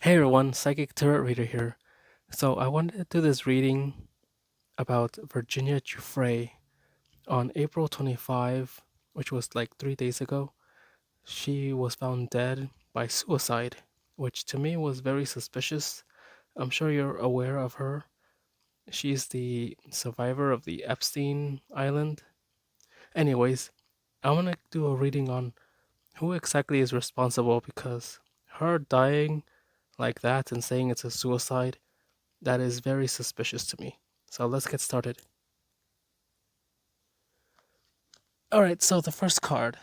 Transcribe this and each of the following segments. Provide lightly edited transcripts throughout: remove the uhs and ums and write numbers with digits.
Hey everyone, Psychic Tarot Reader here. So I wanted to do this reading about Virginia Giuffre on April 25, which was like 3 days ago. She was found dead by suicide, which to me was very suspicious. I'm sure you're aware of her. She's the survivor of the Epstein Island. Anyways, I want to do a reading on who exactly is responsible because her dying like that and saying it's a suicide. That is very suspicious to me. So let's get started. Alright, so the first card.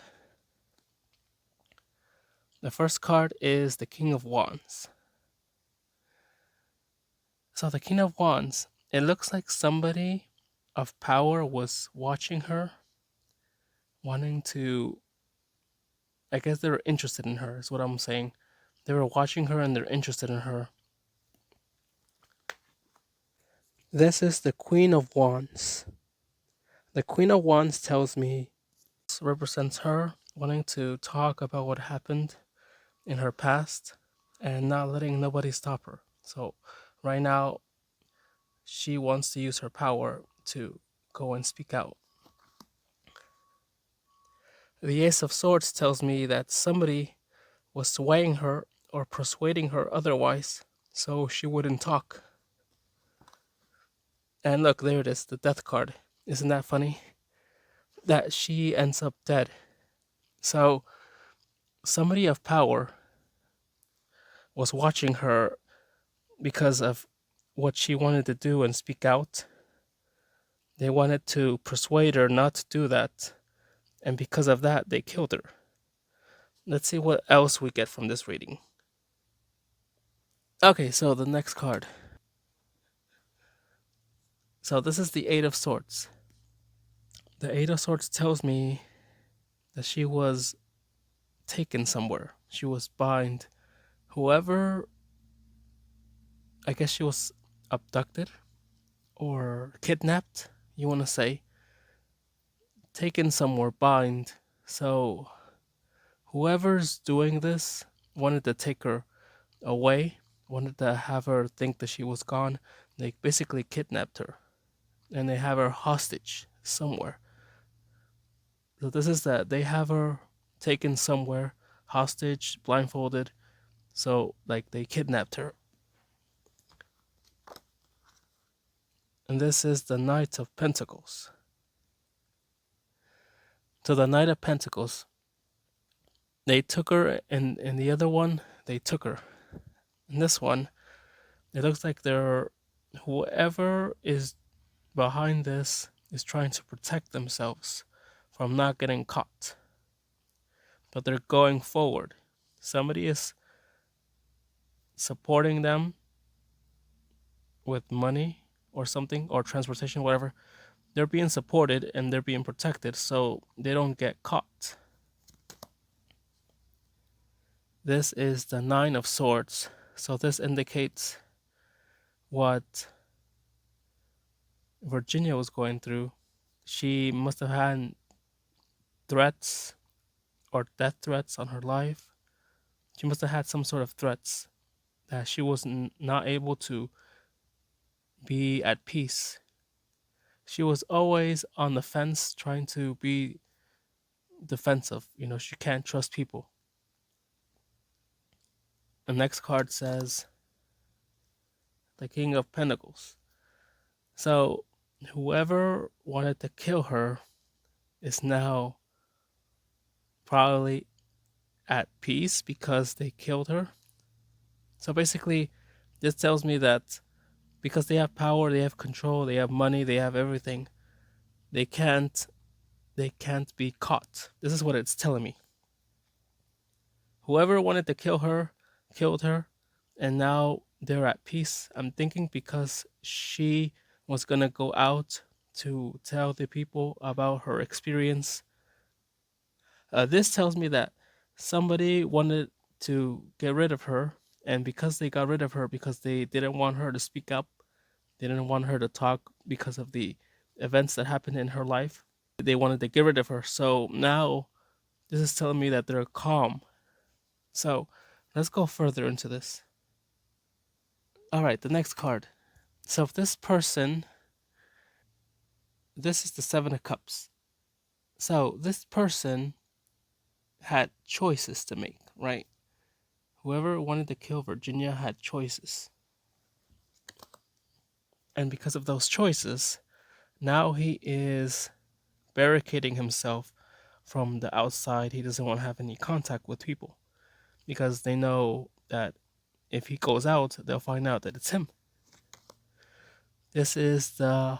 The first card is the King of Wands. So the King of Wands, it looks like somebody of power was watching her, wanting to. I guess they were interested in her, is what I'm saying. They were watching her and they're interested in her. This is the Queen of Wands. The Queen of Wands tells me this represents her wanting to talk about what happened in her past and not letting nobody stop her. So right now she wants to use her power to go and speak out. The Ace of Swords tells me that somebody was swaying her or persuading her otherwise so she wouldn't talk. And look, there it is, the Death card. Isn't that funny? That she ends up dead. So somebody of power was watching her because of what she wanted to do and speak out. They wanted to persuade her not to do that, and because of that, they killed her. Let's see what else we get from this reading. Okay, so the next card. So this is the Eight of Swords. The Eight of Swords tells me that she was taken somewhere. She was bind. Whoever, I guess she was abducted or kidnapped, you want to say. Taken somewhere, bind. So whoever's doing this wanted to take her away, wanted to have her think that she was gone. They basically kidnapped her and they have her hostage somewhere. So this is that they have her taken somewhere, hostage, blindfolded. So like they kidnapped her. And this is the Knight of Pentacles. So the Knight of Pentacles, they took her, and in the other one, they took her. In this one, it looks like they're whoever is behind this is trying to protect themselves from not getting caught. But they're going forward. Somebody is supporting them with money or something, or transportation, whatever. They're being supported and they're being protected so they don't get caught. This is the Nine of Swords. So this indicates what Virginia was going through. She must have had threats or death threats on her life. She must have had some sort of threats that she was not able to be at peace. She was always on the fence, trying to be defensive. She can't trust people. The next card says the King of Pentacles. So whoever wanted to kill her is now probably at peace because they killed her. So basically, this tells me that because they have power, they have control, they have money, they have everything, they can't be caught. This is what it's telling me. Whoever wanted to kill her killed her, and now they're at peace. I'm thinking because she was gonna go out to tell the people about her experience. This tells me that somebody wanted to get rid of her, and because they got rid of her, because they didn't want her to speak up, they didn't want her to talk because of the events that happened in her life, they wanted to get rid of her. So now this is telling me that they're calm. So let's go further into this. All right, the next card. So if this person, this is the Seven of Cups. So this person had choices to make, right? Whoever wanted to kill Virginia had choices. And because of those choices, now he is barricading himself from the outside. He doesn't want to have any contact with people because they know that if he goes out, they'll find out that it's him. This is the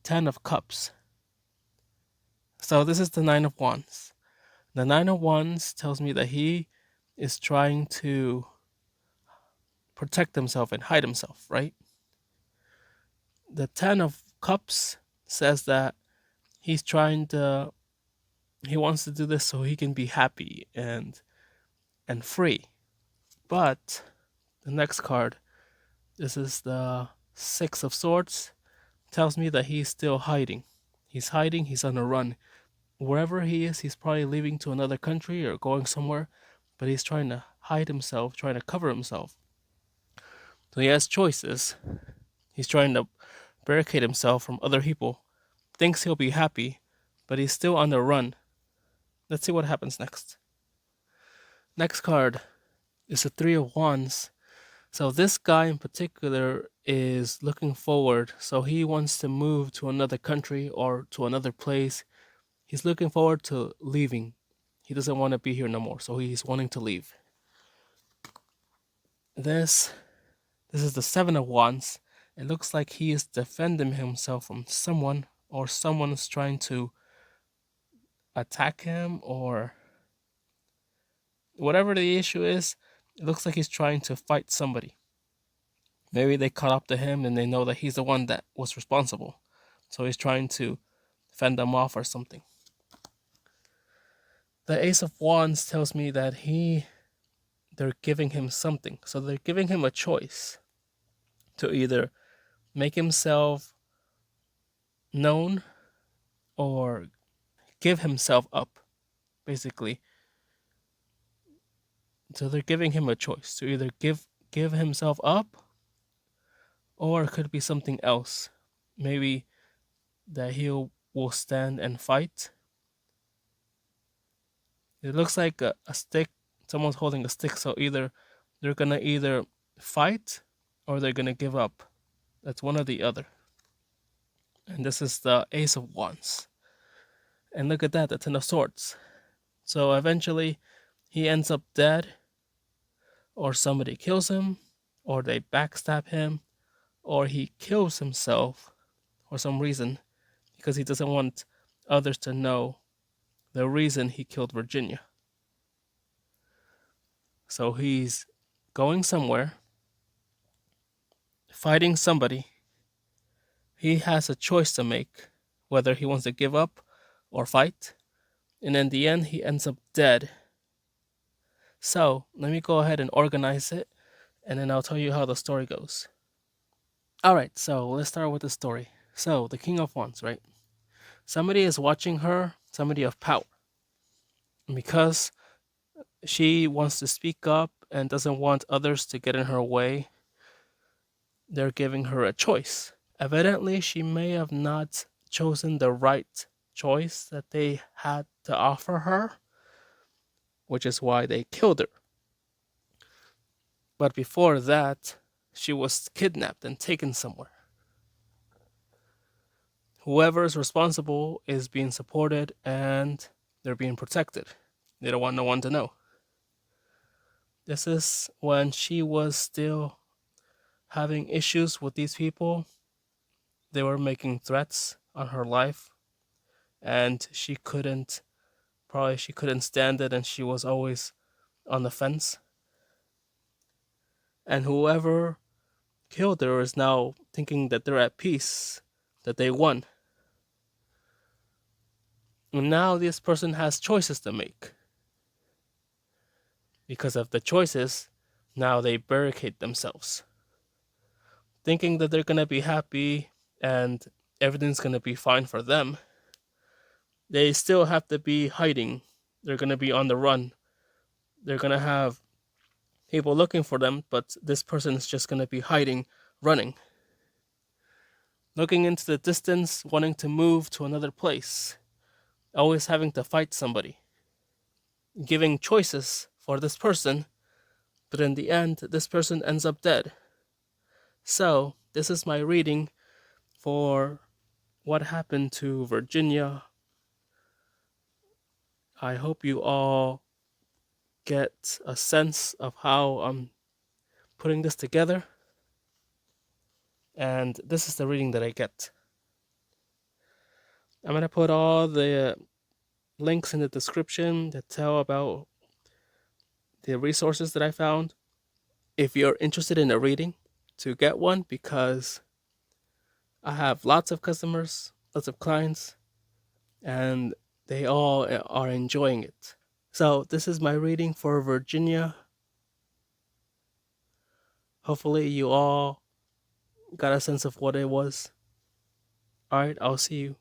Ten of Cups. So this is the Nine of Wands. The Nine of Wands tells me that he is trying to protect himself and hide himself, right? The Ten of Cups says that he's trying to he wants to do this so he can be happy and free. But the next card, this is the Six of Swords, tells me that he's still hiding. He's hiding, he's on a run. Wherever he is, he's probably leaving to another country or going somewhere, but he's trying to hide himself, trying to cover himself. So he has choices. He's trying to barricade himself from other people, thinks he'll be happy, but he's still on the run. Let's see what happens next. Next card is the Three of Wands. So this guy in particular is looking forward. So he wants to move to another country or to another place. He's looking forward to leaving. He doesn't want to be here no more. So he's wanting to leave. This this is the Seven of Wands. It looks like he is defending himself from someone or someone is trying to attack him or whatever the issue is. It looks like he's trying to fight somebody. Maybe they caught up to him and they know that he's the one that was responsible. So he's trying to fend them off or something. The Ace of Wands tells me that they're giving him something. So they're giving him a choice to either make himself known or give himself up, basically. So they're giving him a choice to either give himself up or it could be something else. Maybe that he will stand and fight. It looks like a stick. Someone's holding a stick, so either they're gonna either fight or they're gonna give up. That's one or the other. And this is the Ace of Wands. And look at that, the Ten of Swords. So eventually he ends up dead, or somebody kills him, or they backstab him, or he kills himself for some reason because he doesn't want others to know the reason he killed Virginia. So he's going somewhere, fighting somebody. He has a choice to make whether he wants to give up or fight. And in the end, he ends up dead. So let me go ahead and organize it, and then I'll tell you how the story goes. All right, so let's start with the story. So, the King of Wands, right? Somebody is watching her, somebody of power. And because she wants to speak up and doesn't want others to get in her way, they're giving her a choice. Evidently, she may have not chosen the right choice that they had to offer her, which is why they killed her. But before that, she was kidnapped and taken somewhere. Whoever is responsible is being supported and they're being protected. They don't want no one to know. This is when she was still having issues with these people. They were making threats on her life and she couldn't stand it and she was always on the fence. And whoever killed her is now thinking that they're at peace, that they won. And now this person has choices to make. Because of the choices, now they barricade themselves, thinking that they're gonna be happy and everything's gonna be fine for them. They still have to be hiding. They're gonna be on the run. They're gonna have people looking for them, but this person is just going to be hiding, running, looking into the distance, wanting to move to another place, always having to fight somebody, giving choices for this person, but in the end, this person ends up dead. So, this is my reading for what happened to Virginia. I hope you all get a sense of how I'm putting this together. And this is the reading that I get. I'm going to put all the links in the description that tell about the resources that I found. If you're interested in a reading, to get one, because I have lots of customers, lots of clients, and they all are enjoying it. So this is my reading for Virginia. Hopefully you all got a sense of what it was. All right, I'll see you.